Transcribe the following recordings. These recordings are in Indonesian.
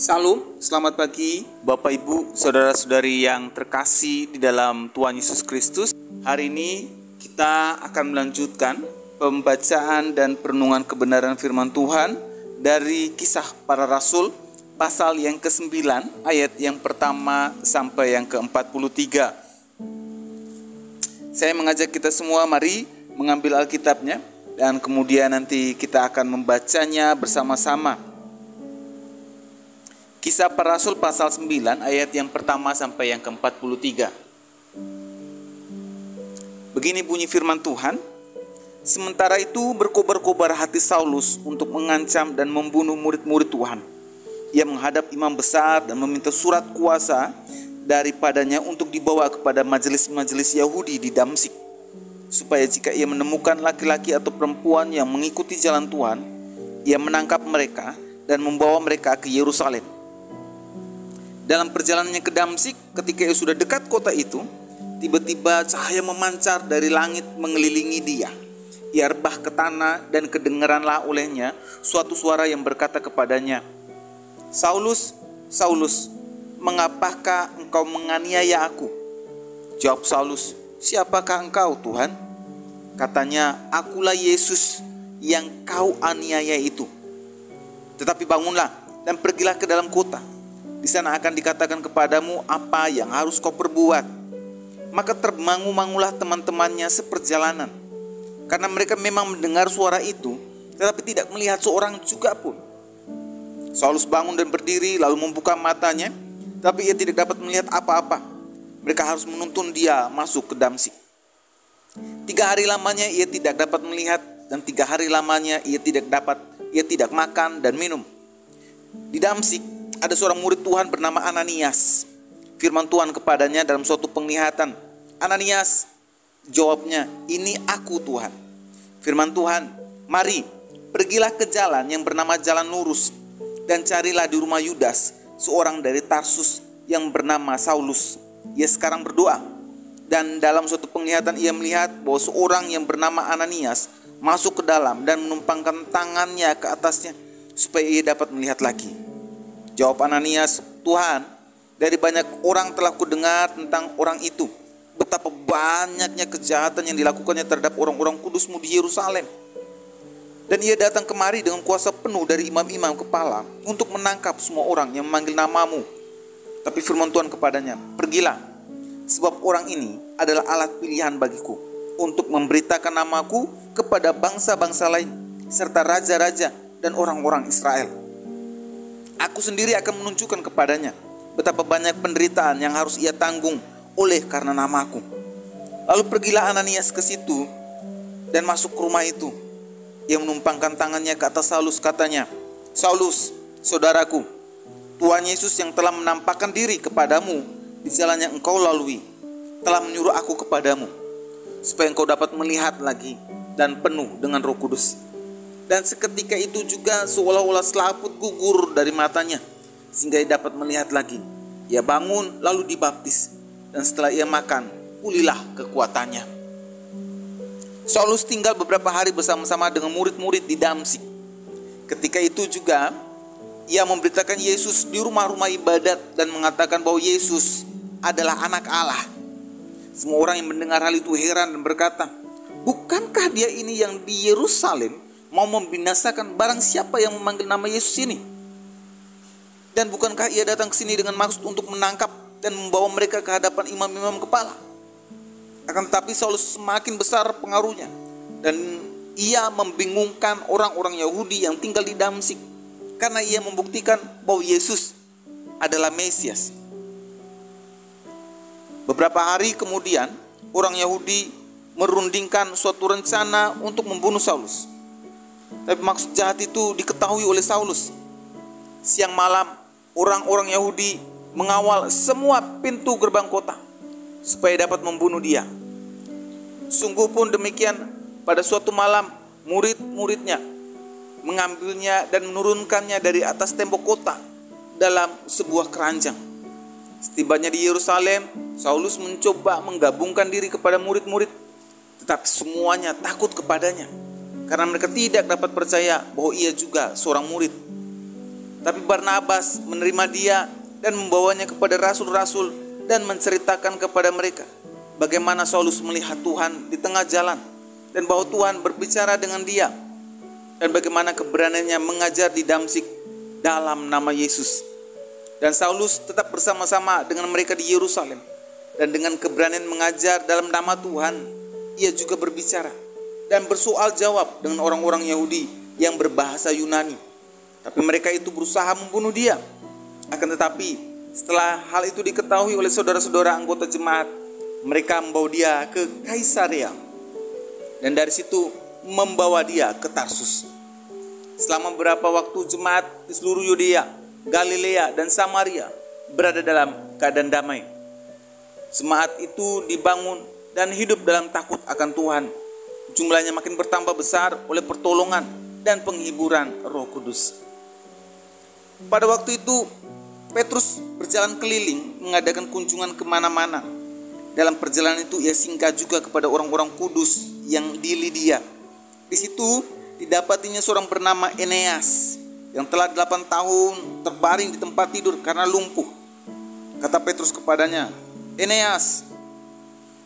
Salam, selamat pagi Bapak Ibu, Saudara-saudari yang terkasih di dalam Tuhan Yesus Kristus. Hari ini kita akan melanjutkan pembacaan dan perenungan kebenaran firman Tuhan dari Kisah Para Rasul pasal yang ke-9 ayat yang pertama sampai yang ke-43. Saya mengajak kita semua mari mengambil Alkitabnya dan kemudian nanti kita akan membacanya bersama-sama. Kisah Para Rasul pasal 9 ayat yang pertama sampai yang ke-43. Begini bunyi firman Tuhan. Sementara itu berkobar-kobar hati Saulus untuk mengancam dan membunuh murid-murid Tuhan. Ia menghadap imam besar dan meminta surat kuasa daripadanya untuk dibawa kepada majelis-majelis Yahudi di Damsyik, supaya jika ia menemukan laki-laki atau perempuan yang mengikuti jalan Tuhan, ia menangkap mereka dan membawa mereka ke Yerusalem. Dalam perjalanannya ke Damsyik, ketika ia sudah dekat kota itu, tiba-tiba cahaya memancar dari langit mengelilingi dia. Ia rebah ke tanah dan kedengaranlah olehnya suatu suara yang berkata kepadanya, "Saulus, Saulus, mengapakah engkau menganiaya aku?" Jawab Saulus, "Siapakah engkau, Tuhan?" Katanya, "Akulah Yesus yang kau aniaya itu. Tetapi bangunlah dan pergilah ke dalam kota. Di sana akan dikatakan kepadamu apa yang harus kau perbuat." Maka termangu-mangulah teman-temannya seperjalanan, karena mereka memang mendengar suara itu, tetapi tidak melihat seorang juga pun. Saulus bangun dan berdiri, lalu membuka matanya, tapi ia tidak dapat melihat apa-apa. Mereka harus menuntun dia masuk ke Damsyik. 3 hari lamanya ia tidak dapat melihat, dan 3 hari lamanya ia tidak makan dan minum. Di Damsyik ada seorang murid Tuhan bernama Ananias. Firman Tuhan kepadanya dalam suatu penglihatan, "Ananias." Jawabnya, "Ini aku, Tuhan." Firman Tuhan, "Mari, pergilah ke jalan yang bernama Jalan Lurus, dan carilah di rumah Yudas, seorang dari Tarsus yang bernama Saulus. Ia sekarang berdoa." Dan dalam suatu penglihatan ia melihat bahwa seorang yang bernama Ananias masuk ke dalam dan menumpangkan tangannya ke atasnya, supaya ia dapat melihat lagi. Jawab Ananias, "Tuhan, dari banyak orang telah kudengar tentang orang itu, betapa banyaknya kejahatan yang dilakukannya terhadap orang-orang kudus-Mu di Yerusalem. Dan ia datang kemari dengan kuasa penuh dari imam-imam kepala untuk menangkap semua orang yang memanggil nama-Mu. Tapi firman Tuhan kepadanya, pergilah, sebab orang ini adalah alat pilihan bagiku untuk memberitakan nama-Ku kepada bangsa-bangsa lain, serta raja-raja dan orang-orang Israel. Aku sendiri akan menunjukkan kepadanya betapa banyak penderitaan yang harus ia tanggung oleh karena nama-Ku." Lalu pergilah Ananias ke situ dan masuk ke rumah itu. Ia menumpangkan tangannya ke atas Saulus, katanya, "Saulus, saudaraku, Tuhan Yesus yang telah menampakkan diri kepadamu di jalan yang engkau lalui, telah menyuruh aku kepadamu, supaya engkau dapat melihat lagi dan penuh dengan Roh Kudus." Dan seketika itu juga seolah-olah selaput gugur dari matanya, sehingga ia dapat melihat lagi. Ia bangun lalu dibaptis, dan setelah ia makan, pulihlah kekuatannya. Saulus tinggal beberapa hari bersama-sama dengan murid-murid di Damsyik. Ketika itu juga ia memberitakan Yesus di rumah-rumah ibadat dan mengatakan bahwa Yesus adalah anak Allah. Semua orang yang mendengar hal itu heran dan berkata, "Bukankah dia ini yang di Yerusalem mau membinasakan barang siapa yang memanggil nama Yesus ini? Dan bukankah ia datang ke sini dengan maksud untuk menangkap dan membawa mereka ke hadapan imam-imam kepala?" Akan tetapi Saulus semakin besar pengaruhnya, dan ia membingungkan orang-orang Yahudi yang tinggal di Damsyik, karena ia membuktikan bahwa Yesus adalah Mesias. Beberapa hari kemudian, orang Yahudi merundingkan suatu rencana untuk membunuh Saulus. Tapi maksud jahat itu diketahui oleh Saulus. Siang malam, orang-orang Yahudi mengawal semua pintu gerbang kota supaya dapat membunuh dia. Sungguh pun demikian, pada suatu malam murid-muridnya mengambilnya dan menurunkannya dari atas tembok kota dalam sebuah keranjang. Setibanya di Yerusalem, Saulus mencoba menggabungkan diri kepada murid-murid, tetapi semuanya takut kepadanya, karena mereka tidak dapat percaya bahwa ia juga seorang murid. Tapi Barnabas menerima dia dan membawanya kepada rasul-rasul dan menceritakan kepada mereka bagaimana Saulus melihat Tuhan di tengah jalan dan bahwa Tuhan berbicara dengan dia, dan bagaimana keberaniannya mengajar di Damsyik dalam nama Yesus. Dan Saulus tetap bersama-sama dengan mereka di Yerusalem, dan dengan keberanian mengajar dalam nama Tuhan, ia juga berbicara dan bersoal jawab dengan orang-orang Yahudi yang berbahasa Yunani. Tapi mereka itu berusaha membunuh dia. Akan tetapi setelah hal itu diketahui oleh saudara-saudara anggota jemaat, mereka membawa dia ke Kaisarea, dan dari situ membawa dia ke Tarsus. Selama beberapa waktu jemaat di seluruh Yudea, Galilea, dan Samaria berada dalam keadaan damai. Jemaat itu dibangun dan hidup dalam takut akan Tuhan. Jumlahnya makin bertambah besar oleh pertolongan dan penghiburan Roh Kudus. Pada waktu itu Petrus berjalan keliling mengadakan kunjungan kemana-mana. Dalam perjalanan itu ia singgah juga kepada orang-orang kudus yang di Lidia. Di situ didapatinya seorang bernama Eneas yang telah 8 tahun terbaring di tempat tidur karena lumpuh. Kata Petrus kepadanya, "Eneas,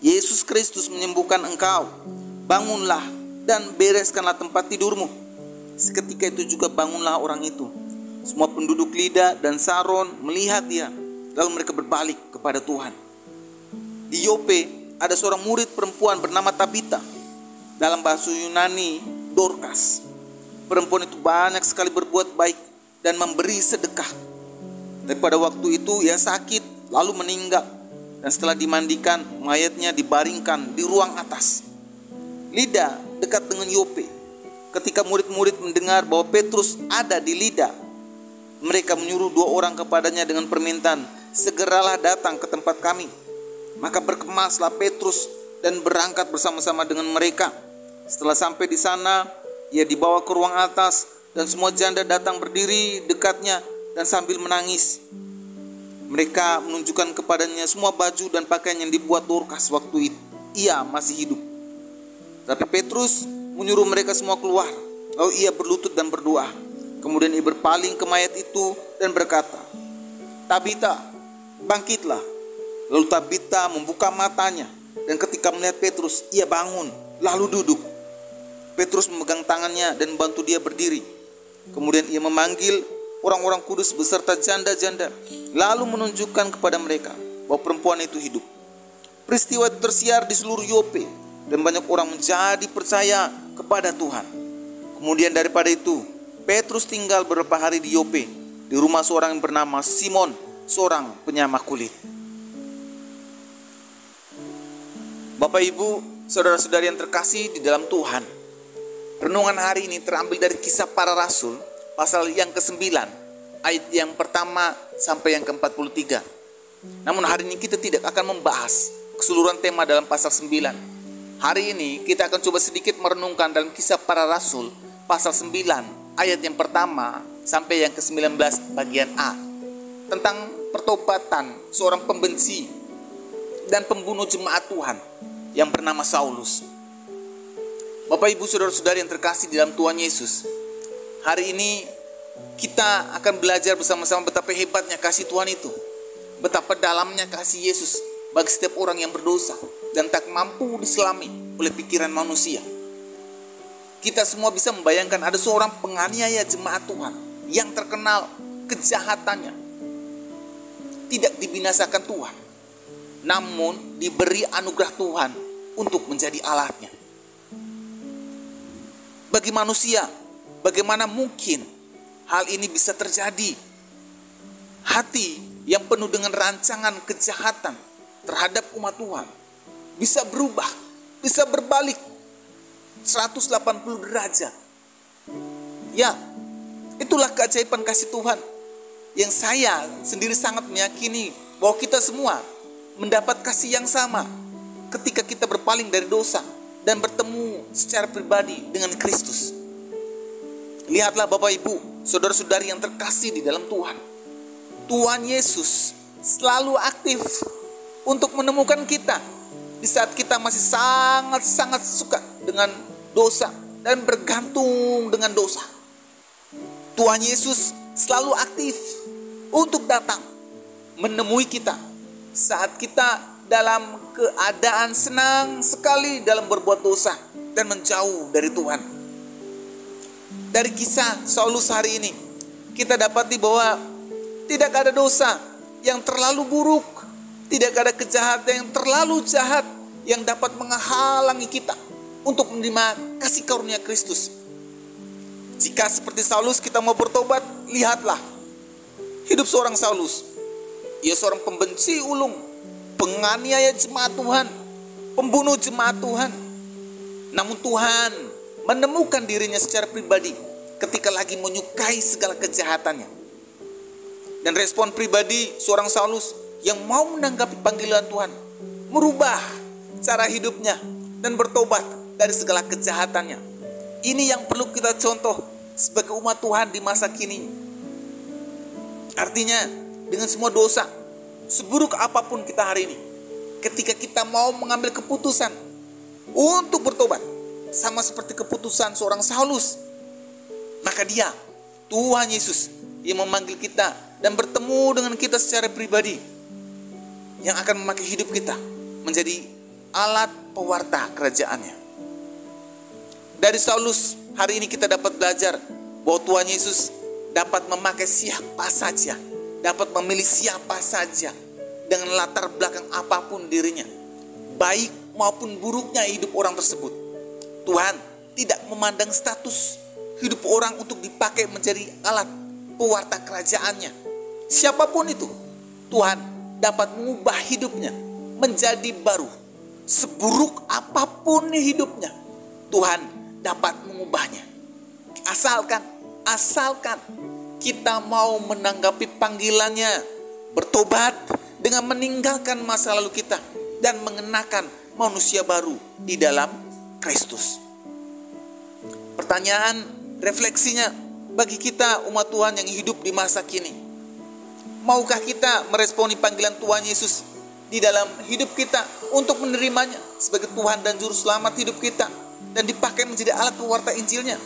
Yesus Kristus menyembuhkan engkau. Bangunlah dan bereskanlah tempat tidurmu." Seketika itu juga bangunlah orang itu. Semua penduduk Lida dan Saron melihat dia, lalu mereka berbalik kepada Tuhan. Di Yope ada seorang murid perempuan bernama Tabita, dalam bahasa Yunani Dorcas. Perempuan itu banyak sekali berbuat baik dan memberi sedekah. Tapi pada waktu itu ia sakit lalu meninggal, dan setelah dimandikan mayatnya dibaringkan di ruang atas. Lida dekat dengan Yope. Ketika murid-murid mendengar bahwa Petrus ada di Lida, mereka menyuruh 2 orang kepadanya dengan permintaan, "Segeralah datang ke tempat kami." Maka berkemaslah Petrus dan berangkat bersama-sama dengan mereka. Setelah sampai di sana, ia dibawa ke ruang atas, dan semua janda datang berdiri dekatnya dan sambil menangis. Mereka menunjukkan kepadanya semua baju dan pakaian yang dibuat Dorcas waktu itu ia masih hidup. Tapi Petrus menyuruh mereka semua keluar, lalu ia berlutut dan berdoa. Kemudian ia berpaling ke mayat itu dan berkata, "Tabita, bangkitlah." Lalu Tabita membuka matanya, dan ketika melihat Petrus, ia bangun lalu duduk. Petrus memegang tangannya dan membantu dia berdiri. Kemudian ia memanggil orang-orang kudus beserta janda-janda, lalu menunjukkan kepada mereka bahwa perempuan itu hidup. Peristiwa itu tersiar di seluruh Yope, dan banyak orang menjadi percaya kepada Tuhan. Kemudian daripada itu, Petrus tinggal beberapa hari di Yope, di rumah seorang yang bernama Simon, seorang penyamak kulit. Bapak, Ibu, saudara-saudari yang terkasih di dalam Tuhan, renungan hari ini terambil dari Kisah Para Rasul, pasal yang ke-9, ayat yang pertama sampai yang ke-43. Namun hari ini kita tidak akan membahas keseluruhan tema dalam pasal 9. Hari ini kita akan coba sedikit merenungkan dalam Kisah Para Rasul, pasal 9, ayat yang pertama sampai yang ke-19 bagian A, tentang pertobatan seorang pembenci dan pembunuh jemaat Tuhan yang bernama Saulus. Bapak, Ibu, saudara-saudari yang terkasih di dalam Tuhan Yesus, hari ini kita akan belajar bersama-sama betapa hebatnya kasih Tuhan itu, betapa dalamnya kasih Yesus bagi setiap orang yang berdosa dan tak mampu diselami oleh pikiran manusia. Kita semua bisa membayangkan ada seorang penganiaya jemaat Tuhan yang terkenal kejahatannya, tidak dibinasakan Tuhan, namun diberi anugerah Tuhan untuk menjadi alatnya. Bagi manusia, bagaimana mungkin hal ini bisa terjadi? Hati yang penuh dengan rancangan kejahatan terhadap umat Tuhan bisa berubah, bisa berbalik 180 derajat. Ya, itulah keajaiban kasih Tuhan yang saya sendiri sangat meyakini bahwa kita semua mendapat kasih yang sama ketika kita berpaling dari dosa dan bertemu secara pribadi dengan Kristus. Lihatlah Bapak, Ibu, saudara-saudari yang terkasih di dalam Tuhan. Tuhan Yesus selalu aktif untuk menemukan kita di saat kita masih sangat-sangat suka dengan dosa dan bergantung dengan dosa. Tuhan Yesus selalu aktif untuk datang menemui kita saat kita dalam keadaan senang sekali dalam berbuat dosa dan menjauh dari Tuhan. Dari kisah Saulus hari ini, kita dapati bahwa tidak ada dosa yang terlalu buruk, tidak ada kejahatan yang terlalu jahat yang dapat menghalangi kita untuk menerima kasih karunia Kristus. Jika seperti Saulus kita mau bertobat, lihatlah hidup seorang Saulus. Ia seorang pembenci ulung, penganiaya jemaat Tuhan, pembunuh jemaat Tuhan. Namun Tuhan menemukan dirinya secara pribadi ketika lagi menyukai segala kejahatannya. Dan respon pribadi seorang Saulus yang mau menanggapi panggilan Tuhan, merubah cara hidupnya dan bertobat dari segala kejahatannya. Ini yang perlu kita contoh sebagai umat Tuhan di masa kini. Artinya dengan semua dosa, seburuk apapun kita hari ini, ketika kita mau mengambil keputusan untuk bertobat, sama seperti keputusan seorang Saulus, maka dia, Tuhan Yesus, yang memanggil kita dan bertemu dengan kita secara pribadi, yang akan memakai hidup kita menjadi alat pewarta kerajaannya. Dari Saulus hari ini kita dapat belajar bahwa Tuhan Yesus dapat memakai siapa saja, dapat memilih siapa saja dengan latar belakang apapun dirinya, baik maupun buruknya hidup orang tersebut. Tuhan tidak memandang status hidup orang untuk dipakai menjadi alat pewarta kerajaannya. Siapapun itu, Tuhan dapat mengubah hidupnya menjadi baru. Seburuk apapun hidupnya, Tuhan dapat mengubahnya. Asalkan kita mau menanggapi panggilannya, bertobat dengan meninggalkan masa lalu kita dan mengenakan manusia baru di dalam Kristus. Pertanyaan refleksinya bagi kita umat Tuhan yang hidup di masa kini, maukah kita meresponi panggilan Tuhan Yesus di dalam hidup kita untuk menerimanya sebagai Tuhan dan Juru Selamat hidup kita dan dipakai menjadi alat pewarta Injilnya?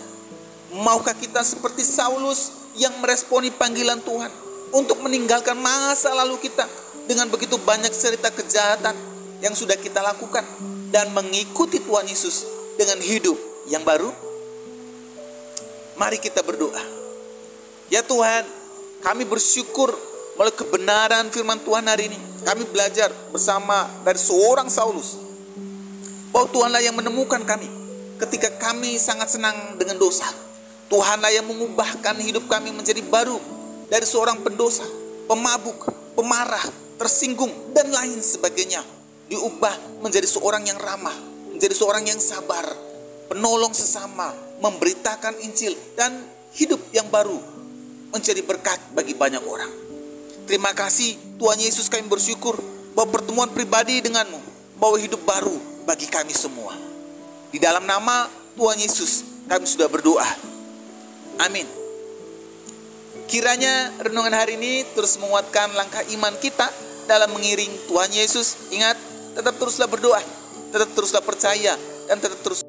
Maukah kita seperti Saulus yang meresponi panggilan Tuhan untuk meninggalkan masa lalu kita dengan begitu banyak cerita kejahatan yang sudah kita lakukan dan mengikuti Tuhan Yesus dengan hidup yang baru? Mari kita berdoa. Ya Tuhan, kami bersyukur melalui kebenaran firman Tuhan hari ini. Kami belajar bersama dari seorang Saulus bahwa Tuhanlah yang menemukan kami ketika kami sangat senang dengan dosa. Tuhanlah yang mengubahkan hidup kami menjadi baru dari seorang pendosa, pemabuk, pemarah, tersinggung, dan lain sebagainya. Diubah menjadi seorang yang ramah, menjadi seorang yang sabar, penolong sesama, memberitakan Injil, dan hidup yang baru menjadi berkat bagi banyak orang. Terima kasih Tuhan Yesus, kami bersyukur bahwa pertemuan pribadi denganmu bawa hidup baru bagi kami semua. Di dalam nama Tuhan Yesus kami sudah berdoa. Amin. Kiranya renungan hari ini terus menguatkan langkah iman kita dalam mengiring Tuhan Yesus. Ingat, tetap teruslah berdoa, tetap teruslah percaya, dan tetap terus